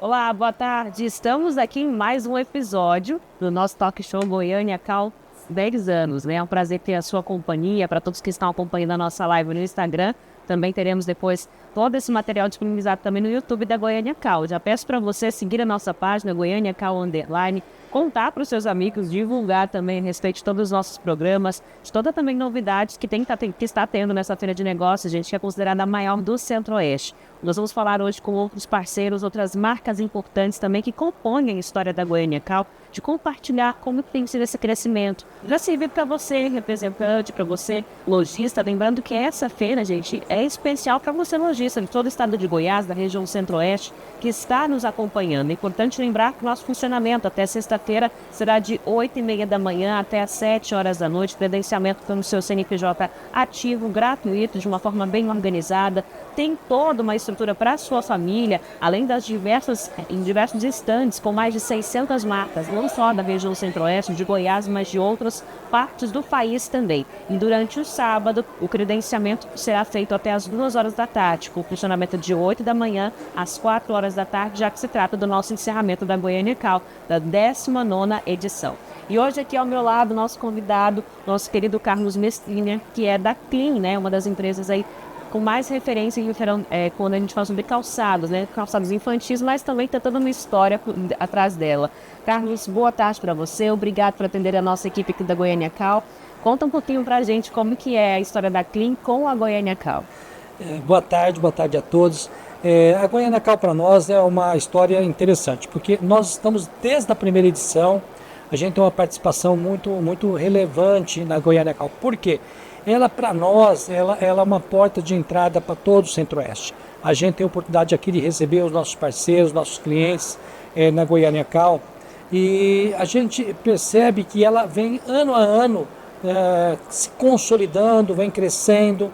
Olá, boa tarde. Estamos aqui em mais um episódio do nosso talk show Goiânia Cal 10 anos, né? É um prazer ter a sua companhia. Para todos que estão acompanhando a nossa live no Instagram, também teremos depois todo esse material disponibilizado também no YouTube da Goiânia Cal. Já peço para você seguir a nossa página Goiânia Cal Underline, contar para os seus amigos, divulgar também a respeito de todos os nossos programas, de toda também novidades que está tendo nessa feira de negócios, gente, que é considerada a maior do Centro-Oeste. Nós vamos falar hoje com outros parceiros, outras marcas importantes também que compõem a história da Goiânia Cal, de compartilhar como tem sido esse crescimento. Já serviu para você, representante, para você, lojista, lembrando que essa feira, gente, é especial para você, lojista, de todo o estado de Goiás, da região Centro-Oeste, que está nos acompanhando. É importante lembrar que o nosso funcionamento até sexta-feira será de 8h30 da manhã até às 7 horas da noite, credenciamento pelo seu CNPJ ativo, gratuito, de uma forma bem organizada. Tem toda uma estrutura para a sua família, além das em diversos estandes, com mais de 600 marcas, não só da região Centro-Oeste, de Goiás, mas de outras partes do país também. E durante o sábado, o credenciamento será feito até as 2 horas da tarde, com funcionamento de 8 da manhã às 4 horas da tarde, já que se trata do nosso encerramento da Goiânia Cal, da 19ª edição. E hoje aqui ao meu lado, nosso convidado, nosso querido Carlos Mestrinha, que é da Clean, né, uma das empresas aí com mais referência quando a gente fala sobre calçados, né? Calçados infantis, mas também está toda uma história atrás dela. Carlos, boa tarde para você, obrigado por atender a nossa equipe aqui da Goiânia Cal. Conta um pouquinho para a gente como que é a história da Clean com a Goiânia Cal. Boa tarde a todos. A Goiânia Cal para nós é uma história interessante, porque nós estamos desde a primeira edição, a gente tem uma participação muito relevante na Goiânia Cal. Por quê? Ela, para nós, ela é uma porta de entrada para todo o Centro-Oeste. A gente tem a oportunidade aqui de receber os nossos parceiros, nossos clientes na Goiânia Cal, e a gente percebe que ela vem ano a ano se consolidando, vem crescendo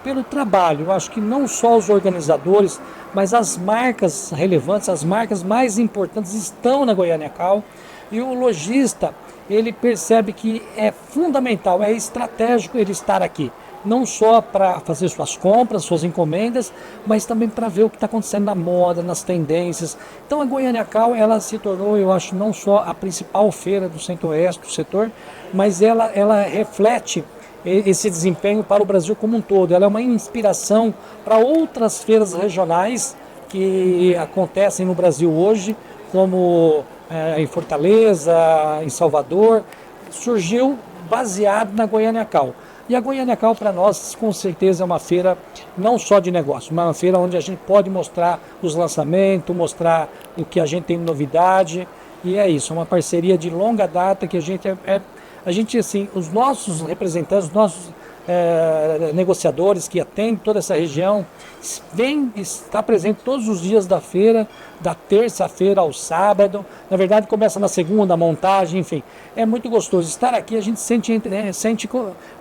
pelo trabalho. Eu acho que não só os organizadores, mas as marcas relevantes, as marcas mais importantes estão na Goiânia Cal, e o lojista, ele percebe que é fundamental, é estratégico ele estar aqui, não só para fazer suas compras, suas encomendas, mas também para ver o que está acontecendo na moda, nas tendências. Então a Goiânia Cal, ela se tornou, eu acho, não só a principal feira do Centro-Oeste do setor, mas ela reflete esse desempenho para o Brasil como um todo. Ela é uma inspiração para outras feiras regionais que acontecem no Brasil hoje, como em Fortaleza, em Salvador. Surgiu baseado na Goiânia Cal. E a Goiânia Cal para nós com certeza é uma feira não só de negócio, mas uma feira onde a gente pode mostrar os lançamentos, mostrar o que a gente tem de novidade. E é isso, é uma parceria de longa data que a gente assim, os nossos representantes, os nossos negociadores que atendem toda essa região, está presente todos os dias da feira, da terça-feira ao sábado. Na verdade, começa na segunda, a montagem, enfim. É muito gostoso estar aqui, a gente sente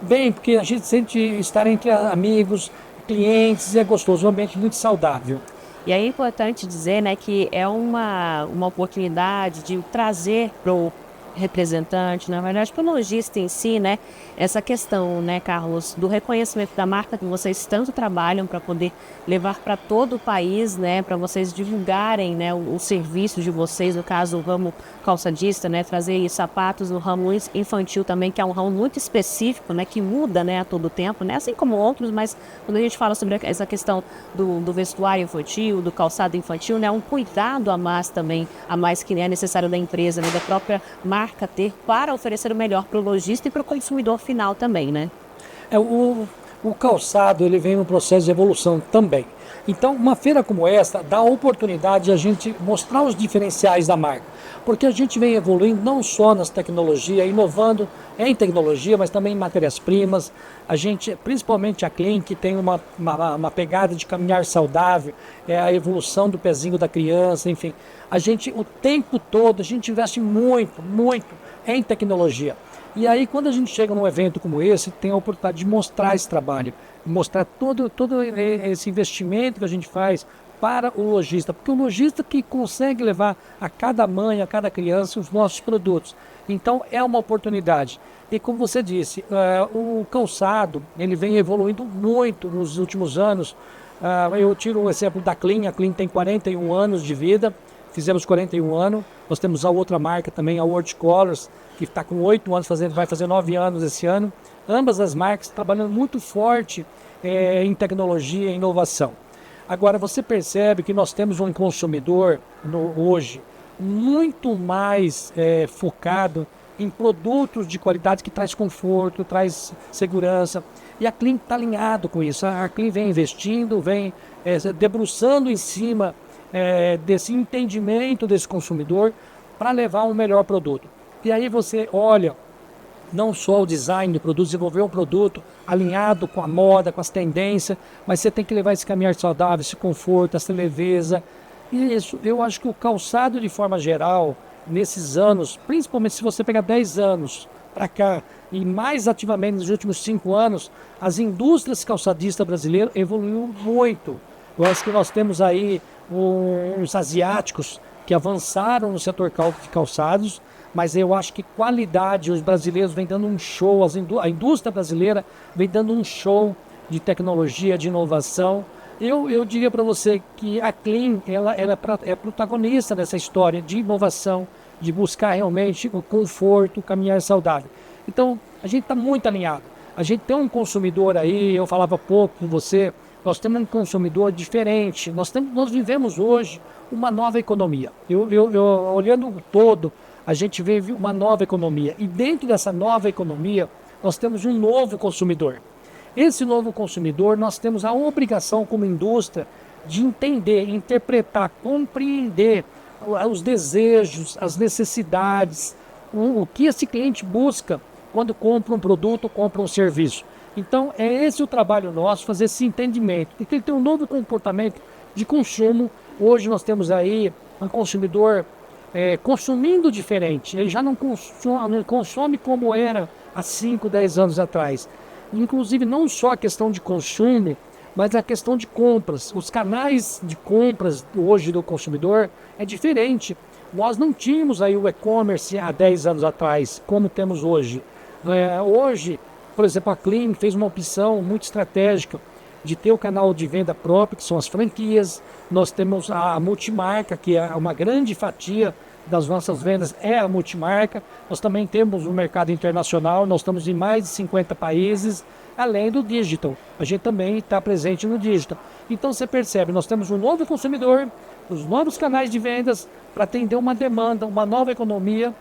bem, porque a gente sente estar entre amigos, clientes, é gostoso, um ambiente muito saudável. E é importante dizer, né, que é uma oportunidade de trazer para o representante, na verdade, para o lojista em si, né, essa questão, né, Carlos, do reconhecimento da marca que vocês tanto trabalham para poder levar para todo o país, né, para vocês divulgarem, né, o serviço de vocês, no caso, o ramo calçadista, né, trazer sapatos no ramo infantil também, que é um ramo muito específico, né, que muda, né, a todo tempo, né, assim como outros, mas quando a gente fala sobre essa questão do vestuário infantil, do calçado infantil, né, um cuidado a mais também, a mais que é necessário da empresa, né, da própria marca ter para oferecer o melhor para o lojista e para o consumidor final também, né? O calçado, ele vem num processo de evolução também. Então, uma feira como essa dá a oportunidade de a gente mostrar os diferenciais da marca, porque a gente vem evoluindo não só nas tecnologias, inovando em tecnologia, mas também em matérias-primas. A gente, principalmente a Clean, que tem uma pegada de caminhar saudável, é a evolução do pezinho da criança, enfim. A gente, o tempo todo, a gente investe muito em tecnologia. E aí, quando a gente chega num evento como esse, tem a oportunidade de mostrar esse trabalho, mostrar todo esse investimento que a gente faz para o lojista, porque o lojista que consegue levar a cada mãe, a cada criança, os nossos produtos. Então, é uma oportunidade. E como você disse, o calçado, ele vem evoluindo muito nos últimos anos, Eu tiro o exemplo da Clean. A Clean tem 41 anos de vida, fizemos 41 anos. Nós temos a outra marca também, a World Colors, que está com 8 anos, vai fazer 9 anos esse ano. Ambas as marcas trabalhando muito forte em tecnologia e inovação. Agora, você percebe que nós temos um consumidor hoje muito mais focado em produtos de qualidade que traz conforto, traz segurança. E a Clean está alinhado com isso. A Clean vem investindo, vem debruçando em cima desse entendimento desse consumidor para levar um melhor produto. E aí você olha não só o design do produto, desenvolver um produto alinhado com a moda, com as tendências, mas você tem que levar esse caminhar saudável, esse conforto, essa leveza. E isso, eu acho que o calçado de forma geral, nesses anos, principalmente se você pegar 10 anos para cá, e mais ativamente nos últimos 5 anos, as indústrias calçadistas brasileiras evoluíram muito. Eu acho que nós temos aí uns asiáticos que avançaram no setor de calçados, mas eu acho que qualidade, os brasileiros vêm dando um show, a indústria brasileira vem dando um show de tecnologia, de inovação. Eu diria para você que a Clean ela é protagonista dessa história de inovação, de buscar realmente o conforto, o caminhar saudável. Então, a gente está muito alinhado. A gente tem um consumidor aí, eu falava pouco com você, nós temos um consumidor diferente. Nós vivemos hoje uma nova economia. Olhando o todo, a gente vive uma nova economia. E dentro dessa nova economia, nós temos um novo consumidor. Esse novo consumidor, nós temos a obrigação como indústria de entender, interpretar, compreender os desejos, as necessidades, o que esse cliente busca quando compra um produto, compra um serviço. Então, é esse o trabalho nosso, fazer esse entendimento. E tem que ter um novo comportamento de consumo. Hoje nós temos aí um consumidor consumindo diferente. Ele já não consome como era há 5, 10 anos atrás. Inclusive, não só a questão de consumo, mas a questão de compras. Os canais de compras hoje do consumidor é diferente. Nós não tínhamos aí o e-commerce há 10 anos atrás, como temos hoje. Hoje, por exemplo, a Clean fez uma opção muito estratégica de ter o canal de venda próprio, que são as franquias. Nós temos a multimarca, que é uma grande fatia das nossas vendas, é a multimarca. Nós também temos o mercado internacional, nós estamos em mais de 50 países, além do digital. A gente também está presente no digital. Então você percebe, nós temos um novo consumidor, os novos canais de vendas para atender uma demanda, uma nova economia,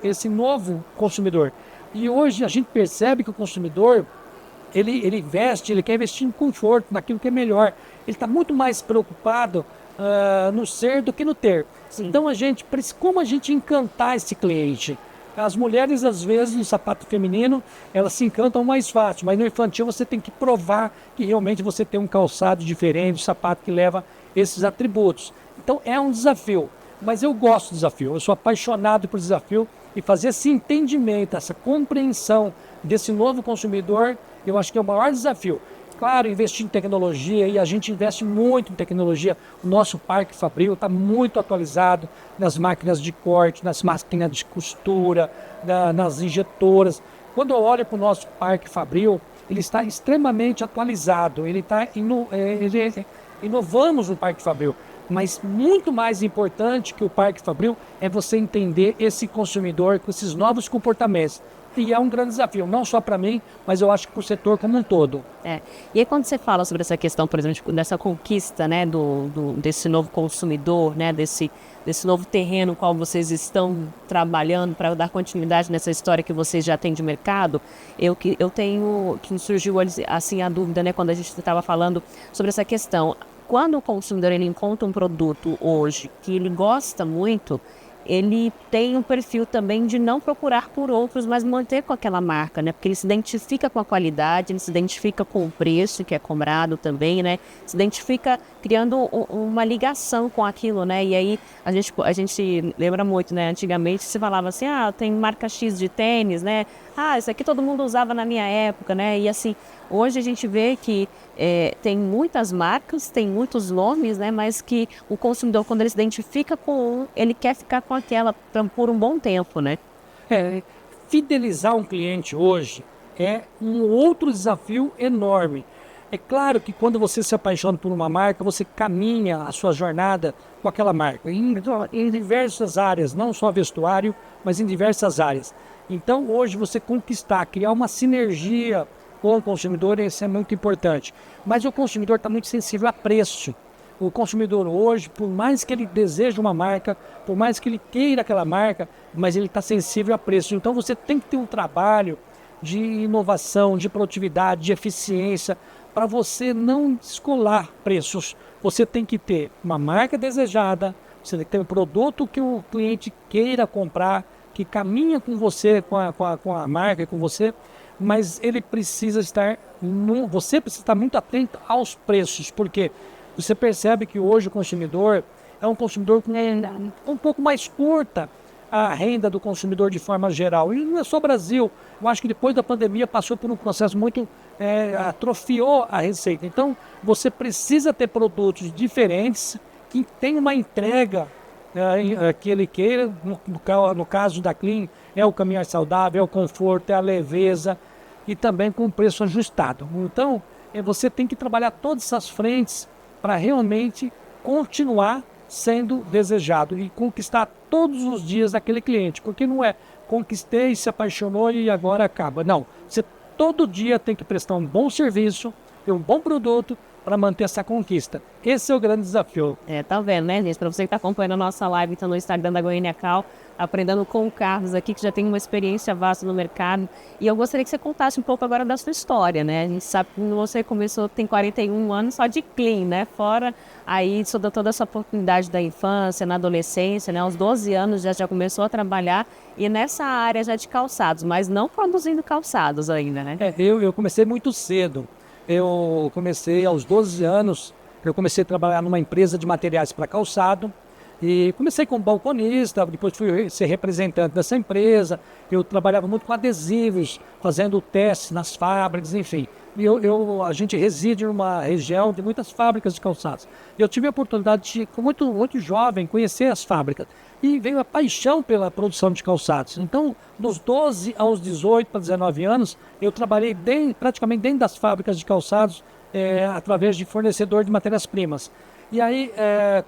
esse novo consumidor. E hoje a gente percebe que o consumidor, ele quer investir em conforto, naquilo que é melhor. Ele está muito mais preocupado no ser do que no ter. Sim. Então como a gente encantar esse cliente? As mulheres, às vezes, no sapato feminino, elas se encantam mais fácil, mas no infantil você tem que provar que realmente você tem um calçado diferente, um sapato que leva esses atributos. Então é um desafio, mas eu gosto do desafio, eu sou apaixonado por desafio, e fazer esse entendimento, essa compreensão desse novo consumidor, eu acho que é o maior desafio. Claro, investir em tecnologia, e a gente investe muito em tecnologia. O nosso Parque Fabril está muito atualizado nas máquinas de corte, nas máquinas de costura, nas injetoras. Quando eu olho para o nosso Parque Fabril, ele está extremamente atualizado. Inovamos no Parque Fabril. Mas muito mais importante que o Parque Fabril é você entender esse consumidor com esses novos comportamentos. E é um grande desafio, não só para mim, mas eu acho que para o setor como um todo. E aí quando você fala sobre essa questão, por exemplo, dessa conquista, né, desse novo consumidor, né, desse novo terreno no qual vocês estão trabalhando para dar continuidade nessa história que vocês já têm de mercado, que surgiu assim a dúvida, né, quando a gente estava falando sobre essa questão. Quando o consumidor ele encontra um produto hoje que ele gosta muito, ele tem um perfil também de não procurar por outros, mas manter com aquela marca, né? Porque ele se identifica com a qualidade, ele se identifica com o preço que é cobrado também, né? Se identifica criando uma ligação com aquilo, né? E aí a gente lembra muito, né? Antigamente se falava assim, tem marca X de tênis, né? Isso aqui todo mundo usava na minha época, né? E assim, hoje a gente vê que tem muitas marcas, tem muitos nomes, né? Mas que o consumidor, quando ele se identifica com ele quer ficar com aquela por um bom tempo, né? Fidelizar um cliente hoje é um outro desafio enorme. É claro que quando você se apaixona por uma marca, você caminha a sua jornada com aquela marca, em diversas áreas, não só vestuário, mas em diversas áreas. Então, hoje, você conquistar, criar uma sinergia com o consumidor, isso é muito importante. Mas o consumidor está muito sensível a preço. O consumidor hoje, por mais que ele deseje uma marca, por mais que ele queira aquela marca, mas ele está sensível a preço. Então, você tem que ter um trabalho de inovação, de produtividade, de eficiência, para você não descolar preços. Você tem que ter uma marca desejada, você tem que ter um produto que o cliente queira comprar, que caminha com você, com a marca, com você, mas ele precisa estar, você precisa estar muito atento aos preços, porque você percebe que hoje o consumidor é um consumidor com um pouco mais curta a renda do consumidor de forma geral. E não é só Brasil. Eu acho que depois da pandemia passou por um processo muito... atrofiou a receita. Então, você precisa ter produtos diferentes que tenham uma entrega que ele queira. No caso da Clean, é o caminhar saudável, é o conforto, é a leveza e também com preço ajustado. Então, você tem que trabalhar todas essas frentes para realmente continuar sendo desejado e conquistar todos os dias aquele cliente, porque não é conquistei, se apaixonou e agora acaba. Não, você todo dia tem que prestar um bom serviço e um bom produto para manter essa conquista. Esse é o grande desafio. Tá vendo, né, gente? Para você que está acompanhando a nossa live, então no Instagram da Goiânia Cal, aprendendo com o Carlos aqui, que já tem uma experiência vasta no mercado. E eu gostaria que você contasse um pouco agora da sua história, né? A gente sabe que você começou, tem 41 anos só de clean, né? Fora aí toda essa oportunidade da infância, na adolescência, né? Aos 12 anos já começou a trabalhar e nessa área já de calçados, mas não produzindo calçados ainda, né? Eu comecei muito cedo. Eu comecei aos 12 anos, eu comecei a trabalhar numa empresa de materiais para calçado. E comecei como balconista, depois fui ser representante dessa empresa. Eu trabalhava muito com adesivos, fazendo testes nas fábricas, enfim. E a gente reside numa região de muitas fábricas de calçados. Eu tive a oportunidade de, muito jovem, conhecer as fábricas. E veio a paixão pela produção de calçados. Então, dos 12 aos 18 para 19 anos, eu trabalhei praticamente dentro das fábricas de calçados, através de fornecedor de matérias-primas. E aí,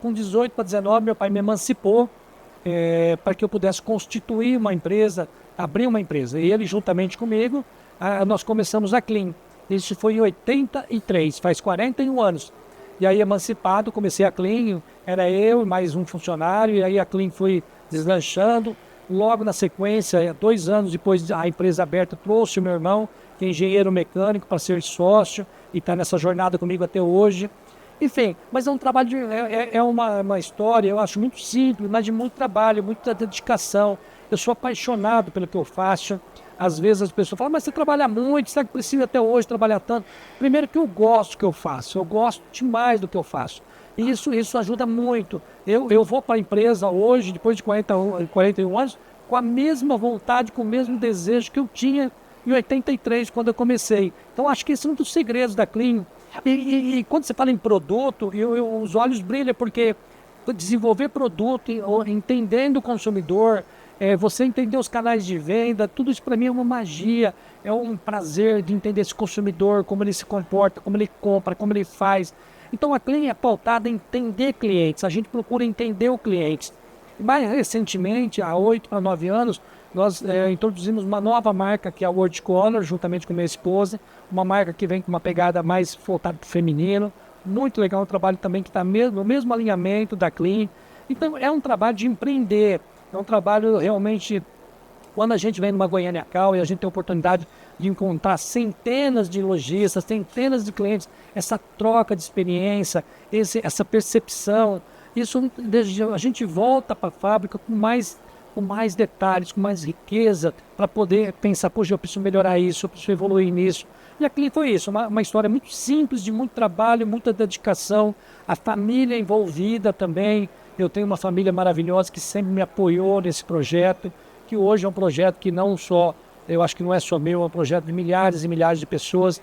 com 18 para 19, meu pai me emancipou para que eu pudesse constituir uma empresa, abrir uma empresa. E ele, juntamente comigo, nós começamos a Clean. Isso foi em 83, faz 41 anos. E aí, emancipado, comecei a Clean, era eu e mais um funcionário, e aí a Clean foi deslanchando. Logo na sequência, 2 anos depois a empresa aberta, trouxe o meu irmão, que é engenheiro mecânico, para ser sócio, e está nessa jornada comigo até hoje. Enfim, mas é um trabalho, uma história, eu acho muito simples, mas de muito trabalho, muita dedicação. Eu sou apaixonado pelo que eu faço. Às vezes as pessoas falam, mas você trabalha muito, será que precisa até hoje trabalhar tanto? Primeiro que eu gosto do que eu faço, eu gosto demais do que eu faço. E isso ajuda muito. Eu vou para a empresa hoje, depois de 41 anos, com a mesma vontade, com o mesmo desejo que eu tinha em 83, quando eu comecei. Então acho que esse é um dos segredos da Clean. E quando você fala em produto, os olhos brilham, porque desenvolver produto, entendendo o consumidor, você entender os canais de venda, tudo isso para mim é uma magia, é um prazer de entender esse consumidor, como ele se comporta, como ele compra, como ele faz. Então a Clean é pautada em entender clientes, a gente procura entender o cliente. Mais recentemente, há 8 para 9 anos, nós introduzimos uma nova marca, que é a World Color, juntamente com minha esposa, uma marca que vem com uma pegada mais voltada para o feminino. Muito legal, um trabalho também que está no mesmo alinhamento da Clean. Então é um trabalho de empreender, é um trabalho realmente, quando a gente vem numa Goiânia Cal e a gente tem a oportunidade de encontrar centenas de lojistas, centenas de clientes, essa troca de experiência, essa percepção, isso a gente volta para a fábrica com mais detalhes, com mais riqueza, para poder pensar, poxa, eu preciso melhorar isso, eu preciso evoluir nisso. E aqui foi isso, uma história muito simples, de muito trabalho, muita dedicação, a família envolvida também. Eu tenho uma família maravilhosa que sempre me apoiou nesse projeto, que hoje é um projeto que não só, eu acho que não é só meu, é um projeto de milhares e milhares de pessoas.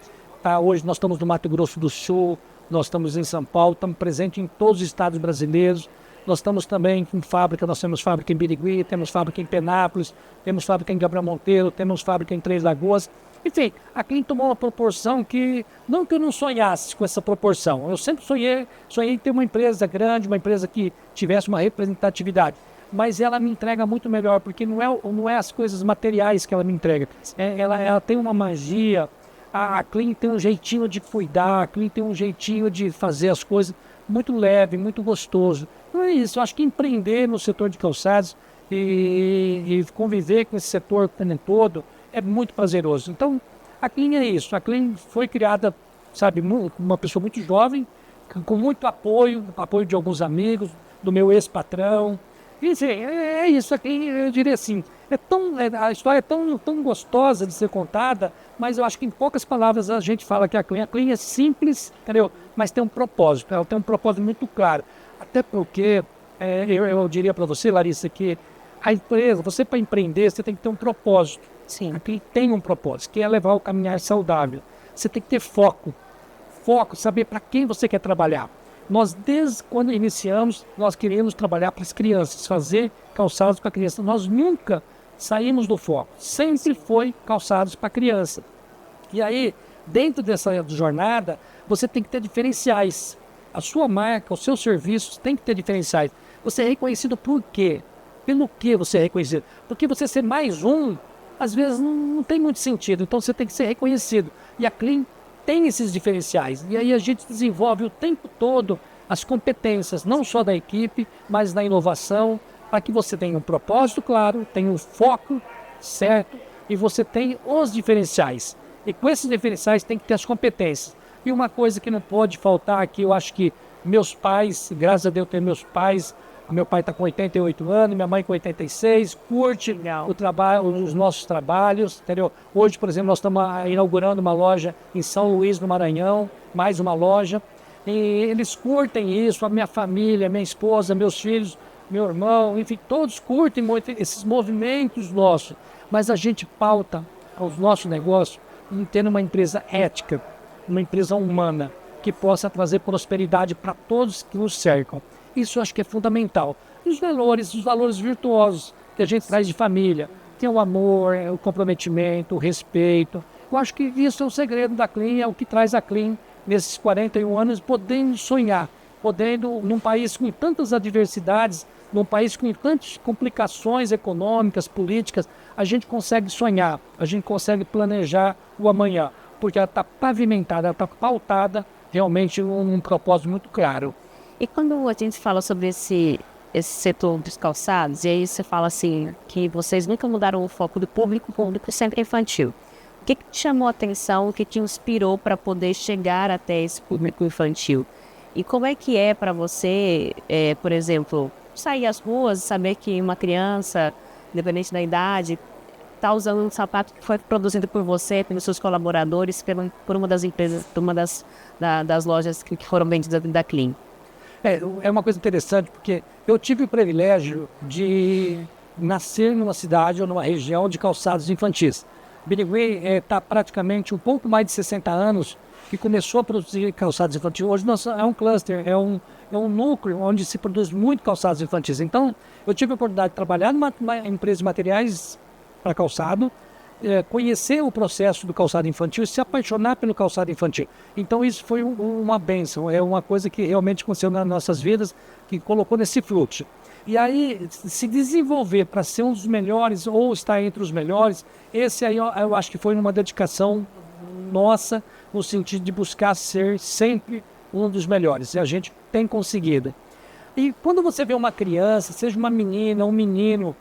Hoje nós estamos no Mato Grosso do Sul, nós estamos em São Paulo, estamos presentes em todos os estados brasileiros. Nós estamos também com fábrica, nós temos fábrica em Birigui, temos fábrica em Penápolis, temos fábrica em Gabriel Monteiro, temos fábrica em Três Lagoas. Enfim, a Clean tomou uma proporção que, não que eu não sonhasse com essa proporção, eu sempre sonhei em ter uma empresa grande, uma empresa que tivesse uma representatividade, mas ela me entrega muito melhor, porque não é as coisas materiais que ela me entrega, ela tem uma magia, a Clean tem um jeitinho de cuidar, a Clean tem um jeitinho de fazer as coisas muito leve, muito gostoso. Então é isso, eu acho que empreender no setor de calçados e conviver com esse setor como um todo é muito prazeroso. Então, a Clean é isso. A Clean foi criada, sabe, uma pessoa muito jovem, com muito apoio de alguns amigos, do meu ex-patrão. E assim, é isso. A Clean, eu diria assim, a história é tão gostosa de ser contada, mas eu acho que em poucas palavras a gente fala que a Clean é simples, entendeu? Mas tem um propósito, ela tem um propósito muito claro. Até porque, eu diria para você, Larissa, que a empresa, você para empreender, você tem que ter um propósito. Sim. Aqui tem um propósito, que é levar o caminhar saudável. Você tem que ter foco, saber para quem você quer trabalhar. Nós, desde quando iniciamos, nós queríamos trabalhar para as crianças, fazer calçados para crianças. Nós nunca saímos do foco, sempre foi calçados para criança. E aí, dentro dessa jornada, você tem que ter diferenciais. A sua marca, os seus serviços têm que ter diferenciais. Você é reconhecido por quê? Pelo que você é reconhecido? Porque você ser mais um, às vezes não tem muito sentido, então você tem que ser reconhecido. E a Clean tem esses diferenciais. E aí a gente desenvolve o tempo todo as competências, não só da equipe, mas da inovação, para que você tenha um propósito claro, tenha um foco certo e você tenha os diferenciais. E com esses diferenciais tem que ter as competências. E uma coisa que não pode faltar aqui, eu acho que meus pais, graças a Deus ter meus pais, meu pai está com 88 anos, minha mãe com 86, curte o trabalho, os nossos trabalhos, entendeu? Hoje, por exemplo, nós estamos inaugurando uma loja em São Luís, no Maranhão, mais uma loja, e eles curtem isso, a minha família, minha esposa, meus filhos, meu irmão, enfim, todos curtem muito esses movimentos nossos, mas a gente pauta os nossos negócios em ter uma empresa ética, uma empresa humana, que possa trazer prosperidade para todos que nos cercam. Isso eu acho que é fundamental. E os valores virtuosos que a gente traz de família, tem o amor, o comprometimento, o respeito. Eu acho que isso é o segredo da Clean, é o que traz a Clean nesses 41 anos, podendo sonhar, podendo, num país com tantas adversidades, num país com tantas complicações econômicas, políticas, a gente consegue sonhar, a gente consegue planejar o amanhã, porque ela está pavimentada, ela está pautada realmente num propósito muito claro. E quando a gente fala sobre esse setor dos calçados, e aí você fala assim, que vocês nunca mudaram o foco do público, o público sempre infantil. O que te chamou a atenção, o que te inspirou para poder chegar até esse público infantil? E como é que é para você, por exemplo, sair às ruas e saber que uma criança, independente da idade, está usando um sapato que foi produzido por você, pelos seus colaboradores, por uma das empresas, uma das lojas que foram vendidas da Clean? É uma coisa interessante, porque eu tive o privilégio de nascer numa cidade ou numa região de calçados infantis. Birigui está praticamente um pouco mais de 60 anos que começou a produzir calçados infantis. Hoje é um cluster, é um núcleo onde se produz muito calçados infantis. Então, eu tive a oportunidade de trabalhar numa empresa de materiais para calçado, conhecer o processo do calçado infantil e se apaixonar pelo calçado infantil. Então isso foi uma bênção, é uma coisa que realmente aconteceu nas nossas vidas, que colocou nesse fluxo. E aí, se desenvolver para ser um dos melhores ou estar entre os melhores, esse aí eu acho que foi uma dedicação nossa, no sentido de buscar ser sempre um dos melhores, e a gente tem conseguido. E quando você vê uma criança, seja uma menina, um menino,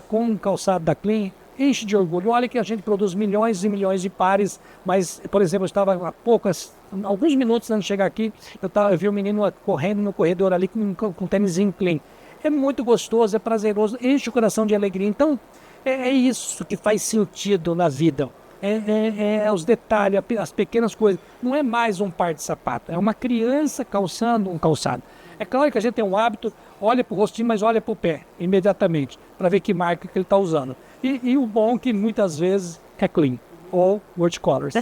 com um calçado da Clean, enche de orgulho. Olha que a gente produz milhões e milhões de pares, mas, por exemplo, eu estava há alguns minutos antes de chegar aqui, eu vi um menino correndo no corredor ali com tênisinho Clean. É muito gostoso, é prazeroso, enche o coração de alegria. Então, é isso que faz sentido na vida. É os detalhes, as pequenas coisas. Não é mais um par de sapato, é uma criança calçando um calçado. É claro que a gente tem um hábito, olha para o rostinho, mas olha para o pé, imediatamente, para ver que marca que ele está usando. E o bom é que muitas vezes é Clean ou World Colors.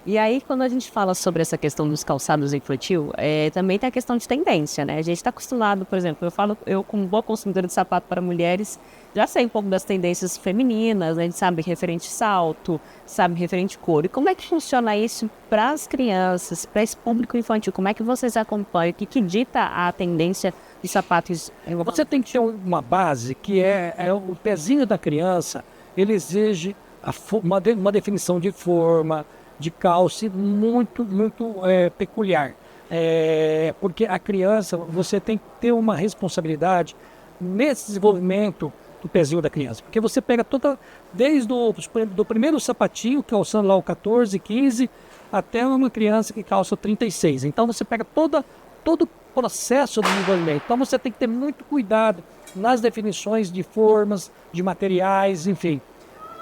E aí, quando a gente fala sobre essa questão dos calçados infantil, também tem a questão de tendência, né? A gente está acostumado, por exemplo, eu como boa consumidora de sapato para mulheres, já sei um pouco das tendências femininas, né? A gente sabe referente salto, sabe referente cor. E como é que funciona isso para as crianças, para esse público infantil? Como é que vocês acompanham? O que dita a tendência de sapatos? Você tem que ter uma base que é o pezinho da criança, ele exige uma definição de forma, de calça muito, muito peculiar. Porque a criança, você tem que ter uma responsabilidade nesse desenvolvimento do pezinho da criança. Porque você pega desde do primeiro sapatinho, calçando lá o 14, 15, até uma criança que calça 36. Então você pega todo o processo do desenvolvimento. Então você tem que ter muito cuidado nas definições de formas, de materiais, enfim.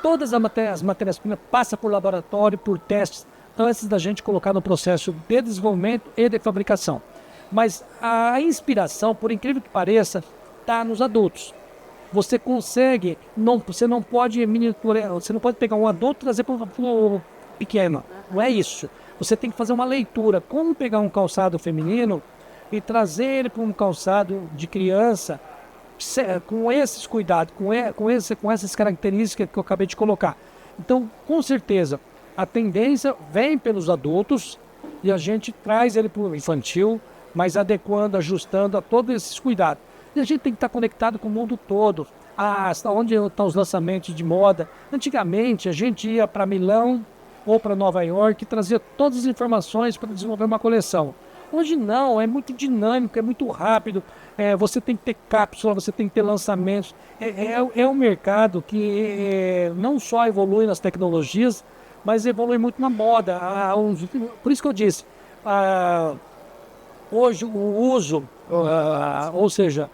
Todas as matérias-primas passam por laboratório, por testes, antes da gente colocar no processo de desenvolvimento e de fabricação. Mas a inspiração, por incrível que pareça, está nos adultos. Você consegue, você não pode pegar um adulto e trazer para o pequeno. Não é isso. Você tem que fazer uma leitura. Como pegar um calçado feminino e trazer ele para um calçado de criança com esses cuidados, com essas características que eu acabei de colocar. Então, com certeza, a tendência vem pelos adultos e a gente traz ele para o infantil, mas adequando, ajustando a todos esses cuidados. E a gente tem que estar conectado com o mundo todo. Onde estão os lançamentos de moda? Antigamente, a gente ia para Milão ou para Nova York e trazia todas as informações para desenvolver uma coleção. Hoje não, é muito dinâmico, é muito rápido, você tem que ter cápsula, você tem que ter lançamentos. É um mercado que não só evolui nas tecnologias, mas evolui muito na moda. Por isso que eu disse, hoje o uso, ou seja,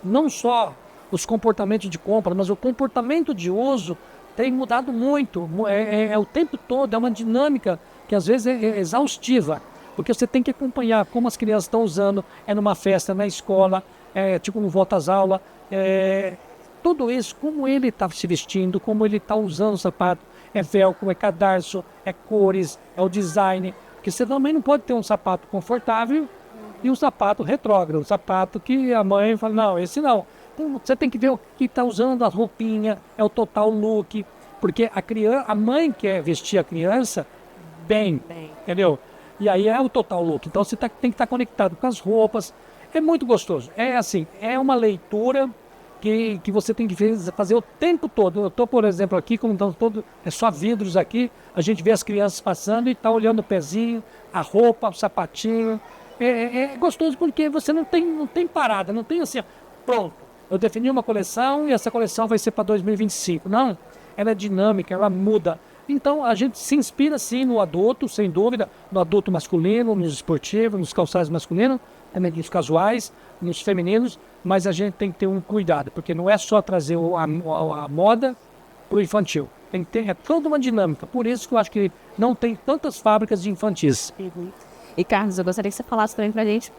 não só os comportamentos de compra, mas o comportamento de uso tem mudado muito. O tempo todo, é uma dinâmica que às vezes é exaustiva. Porque você tem que acompanhar como as crianças estão usando, numa festa, na escola, tipo no volta às aulas, tudo isso, como ele está se vestindo, como ele está usando o sapato, é velcro, é cadarço, é cores, é o design, porque você também não pode ter um sapato confortável e um sapato retrógrado, um sapato que a mãe fala, não, esse não. Então, você tem que ver o que está usando, a roupinha, é o total look, porque a mãe quer vestir a criança bem. Entendeu? E aí é o total look. Então você tem que estar conectado com as roupas. É muito gostoso. É uma leitura que você tem que fazer o tempo todo. Eu estou, por exemplo, aqui, como estão todos, é só vidros aqui, a gente vê as crianças passando e está olhando o pezinho, a roupa, o sapatinho. É gostoso porque você não tem parada, não tem assim, pronto, eu defini uma coleção e essa coleção vai ser para 2025. Não, ela é dinâmica, ela muda. Então, a gente se inspira, sim, no adulto, sem dúvida, no adulto masculino, nos esportivos, nos calçados masculinos, também nos casuais, nos femininos, mas a gente tem que ter um cuidado, porque não é só trazer a moda para o infantil. Tem que ter toda uma dinâmica. Por isso que eu acho que não tem tantas fábricas de infantis. E, Carlos, eu gostaria que você falasse também para a gente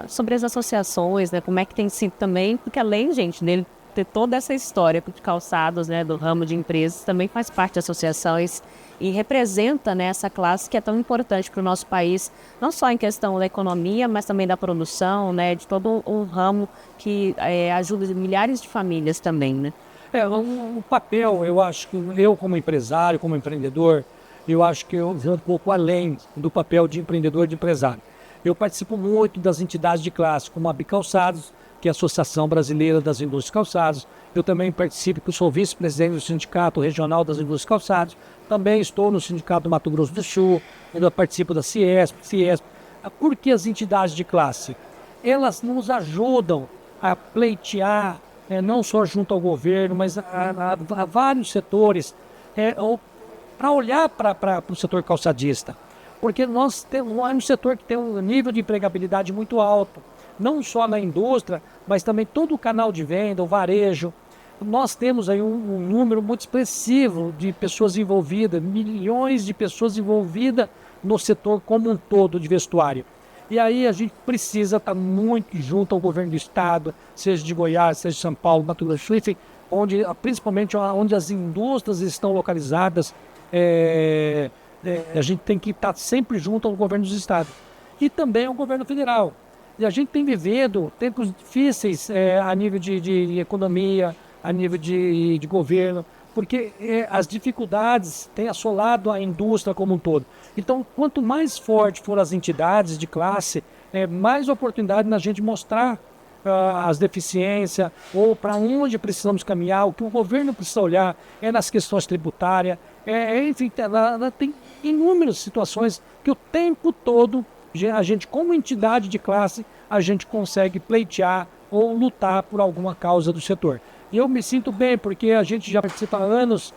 sobre as associações, né? Como é que tem sido também, porque além, gente, dele ter toda essa história de calçados, né, do ramo de empresas, também faz parte de associações e representa, né, essa classe que é tão importante para o nosso país, não só em questão da economia, mas também da produção, né, de todo o ramo que ajuda milhares de famílias também, né? O papel, eu acho que eu como empresário, como empreendedor, eu acho que eu vou um pouco além do papel de empreendedor, de empresário. Eu participo muito das entidades de classe, como a Bicalçados, que é a Associação Brasileira das Indústrias Calçados. Eu também participo, que eu sou vice-presidente do Sindicato Regional das Indústrias Calçados. Também estou no Sindicato do Mato Grosso do Sul, eu participo da Ciesp. Por que as entidades de classe? Elas nos ajudam a pleitear, não só junto ao governo, mas a vários setores, para olhar para o setor calçadista. Porque nós temos um setor que tem um nível de empregabilidade muito alto, não só na indústria, mas também todo o canal de venda, o varejo. Nós temos aí um número muito expressivo de pessoas envolvidas, milhões de pessoas envolvidas no setor como um todo de vestuário. E aí a gente precisa estar muito junto ao governo do estado, seja de Goiás, seja de São Paulo, Mato Grosso do Sul, principalmente onde as indústrias estão localizadas, A gente tem que estar sempre junto ao governo dos estados e também ao governo federal. E a gente tem vivido tempos difíceis a nível de economia, a nível de governo, porque as dificuldades têm assolado a indústria como um todo. Então, quanto mais forte for as entidades de classe, mais oportunidade na gente mostrar as deficiências ou para onde precisamos caminhar, o que o governo precisa olhar nas questões tributárias, enfim, ela tem inúmeras situações que o tempo todo a gente, como entidade de classe, a gente consegue pleitear ou lutar por alguma causa do setor. E eu me sinto bem, porque a gente já participa há anos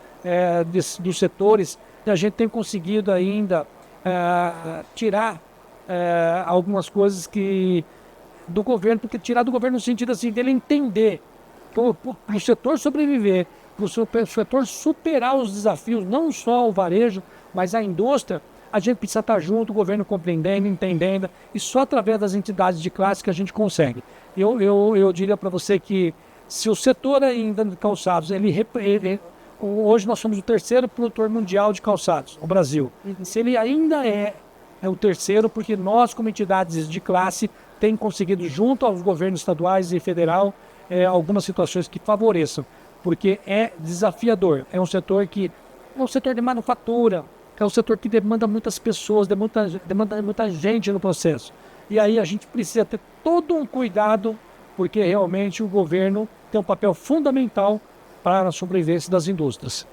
dos setores e a gente tem conseguido ainda tirar algumas coisas do governo, porque tirar do governo no sentido assim, dele entender que o setor sobreviver, o setor superar os desafios, não só o varejo, mas a indústria, a gente precisa estar junto, o governo compreendendo, entendendo, e só através das entidades de classe que a gente consegue. Eu diria para você que se o setor ainda de calçados, hoje nós somos o terceiro produtor mundial de calçados, o Brasil. Se ele ainda é o terceiro, porque nós, como entidades de classe, temos conseguido, junto aos governos estaduais e federal, algumas situações que favoreçam, porque é desafiador. É um setor de manufatura, é um setor que demanda muitas pessoas, demanda muita gente no processo. E aí a gente precisa ter todo um cuidado, porque realmente o governo tem um papel fundamental para a sobrevivência das indústrias.